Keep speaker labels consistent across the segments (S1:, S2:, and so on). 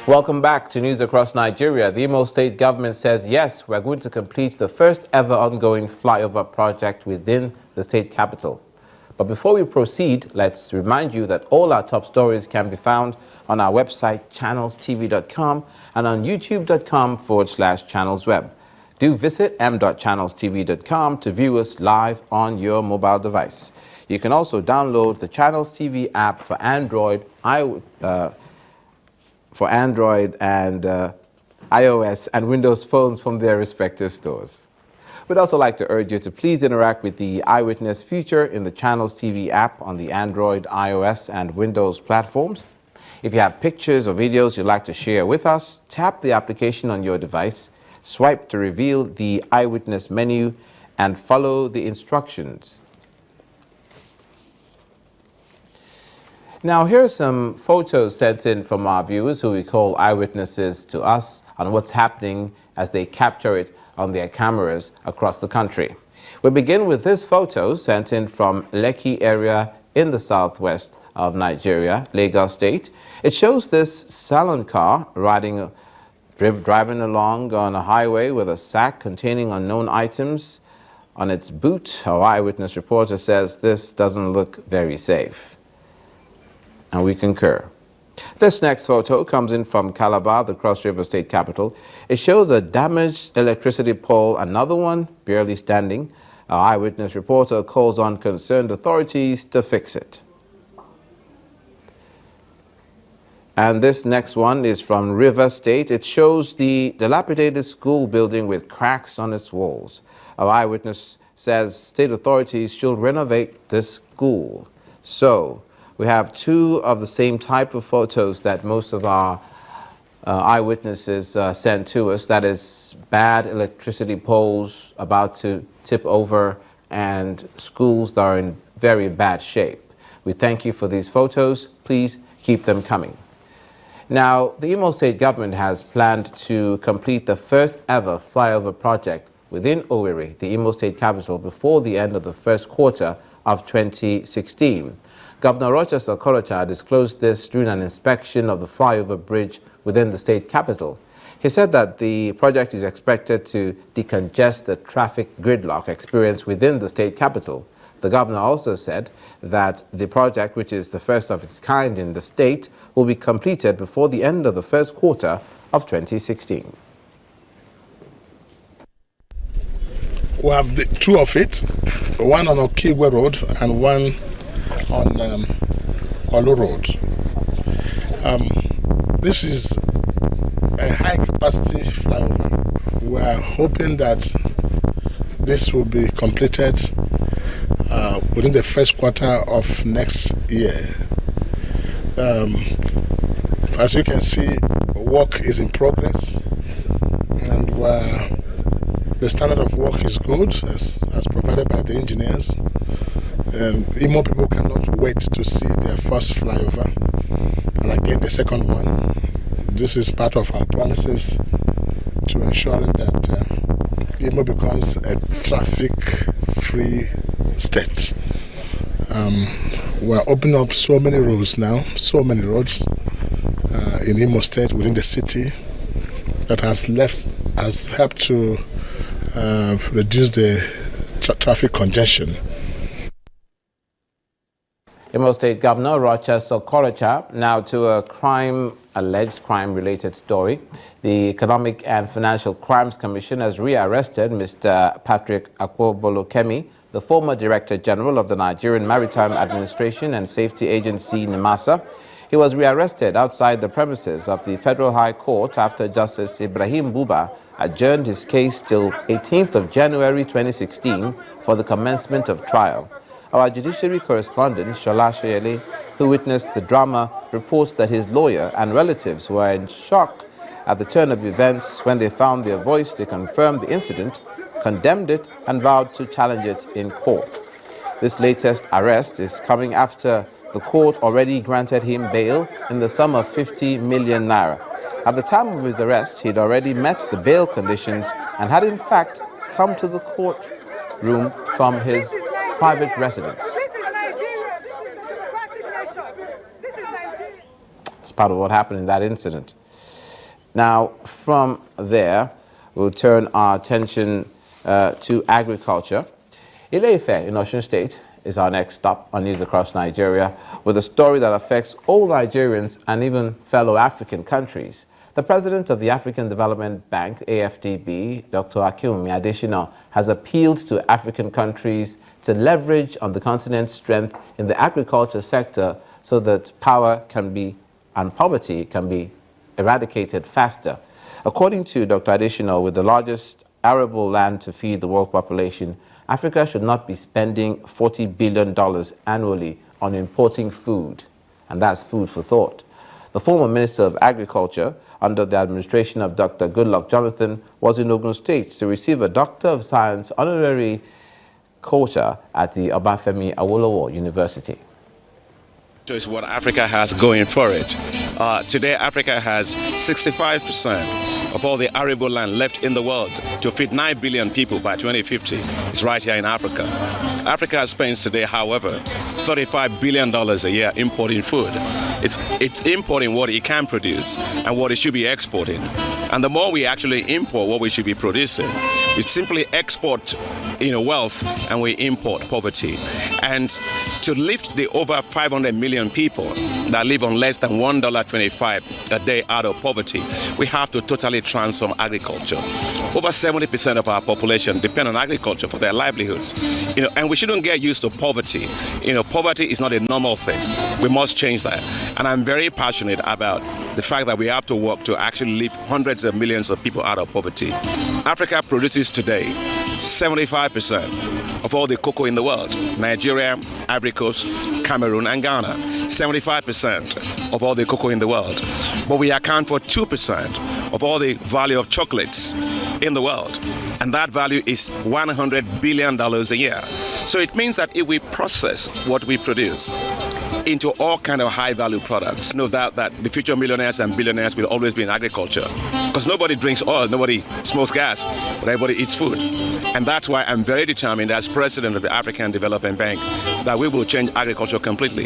S1: Welcome back to News Across Nigeria. The Imo State government says, yes, we're going to complete the first ever ongoing flyover project within the state capital. But before we proceed, let's remind you that all our top stories can be found on our website, channelstv.com, and on youtube.com/channelsweb. Do visit m.channelstv.com to view us live on your mobile device. You can also download the Channels TV app for Android and iOS and Windows phones from their respective stores. We'd also like to urge you to please interact with the Eyewitness feature in the Channels TV app on the Android, iOS, and Windows platforms. If you have pictures or videos you'd like to share with us, tap the application on your device, swipe to reveal the Eyewitness menu, and follow the instructions. Now, here are some photos sent in from our viewers who we call eyewitnesses to us on what's happening as they capture it on their cameras across the country. We begin with this photo sent in from Lekki area in the southwest of Nigeria, Lagos State. It shows this salon car driving along on a highway with a sack containing unknown items on its boot. Our eyewitness reporter says this doesn't look very safe. And we concur. This next photo comes in from Calabar, the Cross River State capital. It shows a damaged electricity pole, another one barely standing. Our eyewitness reporter calls on concerned authorities to fix it. And this next one is from River State. It shows the dilapidated school building with cracks on its walls. Our eyewitness says state authorities should renovate this school. So we have two of the same type of photos that most of our eyewitnesses sent to us. That is bad electricity poles about to tip over and schools that are in very bad shape. We thank you for these photos. Please keep them coming. Now, the Imo State government has planned to complete the first ever flyover project within Owerri, the Imo State capital, before the end of the first quarter of 2016. Governor Rochester Okorocha disclosed this during an inspection of the flyover bridge within the state capital. He said that the project is expected to decongest the traffic gridlock experienced within the state capital. The governor also said that the project, which is the first of its kind in the state, will be completed before the end of the first quarter of 2016.
S2: We have the two of it, one on Okigwe Road and one on Olu Road. This is a high capacity flyover. We are hoping that this will be completed within the first quarter of next year. As you can see, work is in progress, and the standard of work is good as provided by the engineers. Imo people cannot wait to see their first flyover and again the second one. This is part of our promises to ensuring that Imo becomes a traffic-free state. We're opening up so many roads now, so many roads in Imo State within the city that has helped to reduce the traffic congestion.
S1: Imo State Governor Rochester Okorocha. Now to a alleged crime-related story. The Economic and Financial Crimes Commission has rearrested Mr. Patrick Akwobolokemi, the former Director General of the Nigerian Maritime Administration and Safety Agency, NIMASA. He was rearrested outside the premises of the Federal High Court after Justice Ibrahim Buba adjourned his case till 18th of January 2016 for the commencement of trial. Our judiciary correspondent, Shola Shoyele, who witnessed the drama, reports that his lawyer and relatives were in shock at the turn of events. When they found their voice, they confirmed the incident, condemned it, and vowed to challenge it in court. This latest arrest is coming after the court already granted him bail in the sum of 50 million naira. At the time of his arrest, he'd already met the bail conditions and had in fact come to the courtroom from his private residence. It's part of what happened in that incident. Now, from there, we'll turn our attention to agriculture. Ile-Ife in Osun State is our next stop on News Across Nigeria, with a story that affects all Nigerians and even fellow African countries. The president of the African Development Bank, AFDB, Dr. Akinwumi Adesina, has appealed to African countries to leverage on the continent's strength in the agriculture sector so that power can be and poverty can be eradicated faster. According to Dr. Adesina, with the largest arable land to feed the world population, Africa should not be spending $40 billion annually on importing food, and that's food for thought. The former Minister of Agriculture under the administration of Dr. Goodluck Jonathan was in Ogun State to receive a Doctor of Science honorary quota at the Obafemi Awolowo University.
S3: Is what Africa has going for it. Today, Africa has 65% of all the arable land left in the world to feed 9 billion people by 2050. It's right here in Africa. Africa spends today, however, $35 billion a year importing food. It's importing what it can produce and what it should be exporting. And the more we actually import what we should be producing, we simply export wealth and we import poverty. And to lift the over 500 million people that live on less than $1.25 a day out of poverty, we have to totally transform agriculture. Over 70% of our population depend on agriculture for their livelihoods. And we shouldn't get used to poverty. Poverty is not a normal thing. We must change that. And I'm very passionate about the fact that we have to work to actually lift hundreds of millions of people out of poverty. Africa produces today 75% of all the cocoa in the world. Nigeria, Ivory Coast, Cameroon, and Ghana. 75% of all the cocoa in the world. But we account for 2% of all the value of chocolates in the world. And that value is $100 billion a year. So it means that if we process what we produce into all kind of high-value products, no doubt that the future millionaires and billionaires will always be in agriculture. Because nobody drinks oil, nobody smokes gas, but everybody eats food. And that's why I'm very determined as president of the African Development Bank that we will change agriculture completely.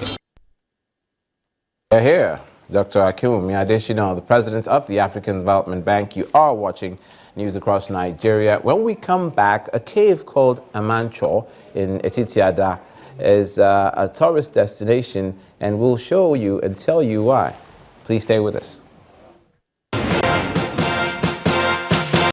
S1: Here, Dr. Akinwumi Adesina, the president of the African Development Bank. You are watching News Across Nigeria. When we come back, a cave called Amancho in Etitiada is a tourist destination, and we'll show you and tell you why. Please stay with us.